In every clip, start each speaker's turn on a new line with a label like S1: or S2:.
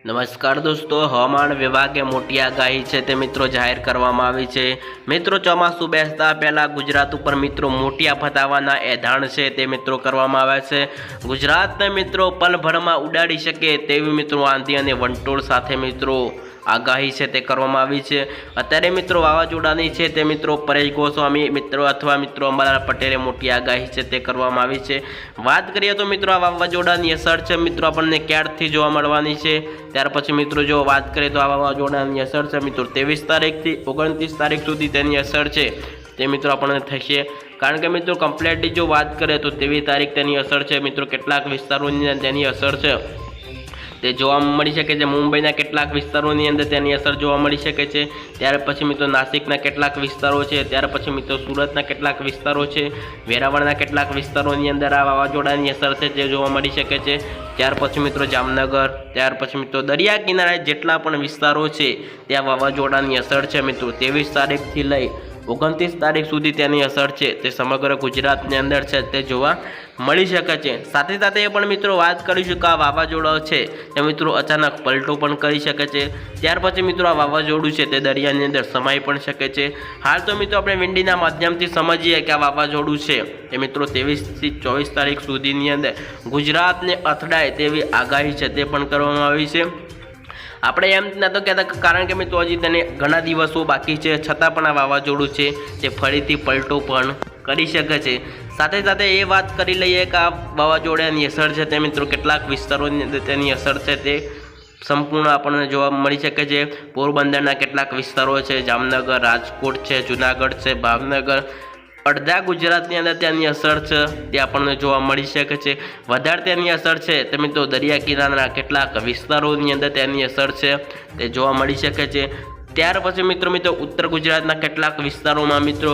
S1: નમસ્કાર દોસ્તો, હવામાન વિભાગે મોટી આગાહી છે તે મિત્રો જાહેર કરવામાં આવી છે। મિત્રો ચોમાસું બેસતા પહેલા ગુજરાત ઉપર મિત્રો મોટી આફત આવવાના એધાણ છે તે મિત્રો કરવામાં આવ્યા છે। ગુજરાતને મિત્રો પલભરમાં ઉડાડી શકે તેવી મિત્રો આંધી અને વંટોળ સાથે મિત્રો આગાહી છે તે કરવામાં આવી છે। અત્યારે મિત્રો વાવાઝોડાની છે તે મિત્રો પરેશ ગોસ્વામી મિત્રો અથવા મિત્રો અંબાલાલ પટેલે મોટી આગાહી છે તે કરવામાં આવી છે। વાત કરીએ તો મિત્રો આ વાવાઝોડાની અસર છે મિત્રો આપણને ક્યારથી જોવા મળવાની છે, ત્યાર પછી મિત્રો જો વાત કરીએ તો આ વાવાઝોડાની અસર છે મિત્રો 23 તારીખથી 29 તારીખ સુધી તેની અસર છે તે મિત્રો આપણને થશે। કારણ કે મિત્રો કમ્પ્લીટલી જો વાત કરીએ તો 23 તારીખ તેની અસર છે મિત્રો કેટલાક વિસ્તારોની તેની અસર છે તે જોવા મળી શકે છે। મુંબઈના કેટલાક વિસ્તારોની અંદર તેની અસર જોવા મળી શકે છે। ત્યાર પછી મિત્રો નાસિકના કેટલાક વિસ્તારો છે, ત્યાર પછી મિત્રો સુરતના કેટલાક વિસ્તારો છે, વેરાવળના કેટલાક વિસ્તારોની અંદર આ વાવાઝોડાની અસર છે જે જોવા મળી શકે છે। ત્યાર પછી મિત્રો જામનગર, ત્યાર પછી મિત્રો દરિયા કિનારે જેટલા પણ વિસ્તારો છે ત્યાં વાવાઝોડાની અસર છે મિત્રો 23 તારીખથી લઈ 29 તારીખ સુધી તેની અસર છે તે સમગ્ર ગુજરાતની અંદર છે તે જોવા મળી શકે છે। સાથે સાથે એ પણ મિત્રો વાત કરીશું કે આ વાવાઝોડો છે તે મિત્રો અચાનક પલટો પણ કરી શકે છે। ત્યાર પછી મિત્રો આ વાવાઝોડું છે તે દરિયાની અંદર સમાઈ પણ શકે છે। હાલ તો મિત્રો આપણે વિંડીના માધ્યમથી સમજીએ કે આ વાવાઝોડું છે તે મિત્રો 23 થી 24 તારીખ સુધીની અંદર ગુજરાતને અથડાય તેવી આગાહી છે તે પણ કરવામાં આવી છે। આપણે એમ નહોતો કહેતા કારણ કે મિત્રો હજી તેને ઘણા દિવસો બાકી છે, છતાં પણ આ વાવાઝોડું છે તે ફરીથી પલટો પણ કરી શકે છે। સાથે સાથે એ વાત કરી લઈએ કે આ વાવાઝોડાની અસર છે તે મિત્રો કેટલાક વિસ્તારોની અંદર તેની અસર છે તે સંપૂર્ણ આપણને જોવા મળી શકે છે। પોરબંદરના કેટલાક વિસ્તારો છે, જામનગર, રાજકોટ છે, જુનાગઢ છે, ભાવનગર, અડધા ગુજરાતની અંદર તેની અસર છે તે આપણને જોવા મળી શકે છે। વધારે તેની અસર છે તે મિત્રો દરિયા કિનારાના કેટલાક વિસ્તારોની અંદર તેની અસર છે તે જોવા મળી શકે છે। ત્યાર પછી મિત્રો ઉત્તર ગુજરાતના કેટલાક વિસ્તારોમાં મિત્રો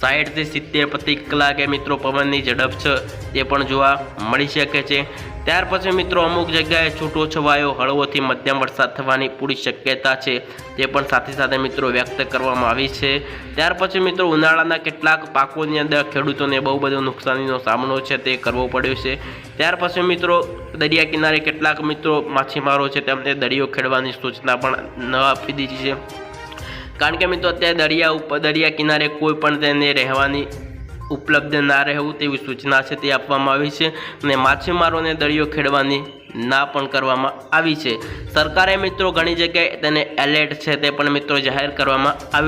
S1: 60 થી 70 પ્રતિ કલાકે મિત્રો પવનની ઝડપ છે તે પણ જોવા મળી શકે છે। ત્યાર પછી મિત્રો અમુક જગ્યાએ છૂટો છવાયો હળવોથી મધ્યમ વરસાદ થવાની પૂરી શક્યતા છે તે પણ સાથે સાથે મિત્રો વ્યક્ત કરવામાં આવી છે। ત્યાર પછી મિત્રો ઉનાળાના કેટલાક પાકોની અંદર ખેડૂતોને બહુ બધો નુકસાનીનો સામનો છે તે કરવો પડ્યો છે। ત્યાર પછી મિત્રો દરિયા કિનારે કેટલાક મિત્રો માછીમારો છે તેમને દરિયો ખેડવાની સૂચના પણ ન આપી દીધી છે, કારણ કે મિત્રો અત્યારે દરિયા કિનારે કોઈ પણ તેને રહેવાની ઉપલબ્ધ ના રહેવું તેવી સૂચના છે તે આપવામાં આવી છે અને માછીમારોને દરિયો ખેડવાની ના પણ કરવામાં આવી છે। સરકારે મિત્રો ઘણી જગ્યાએ તેને એલર્ટ છે તે પણ મિત્રો જાહેર કરવામાં આવ્યું છે।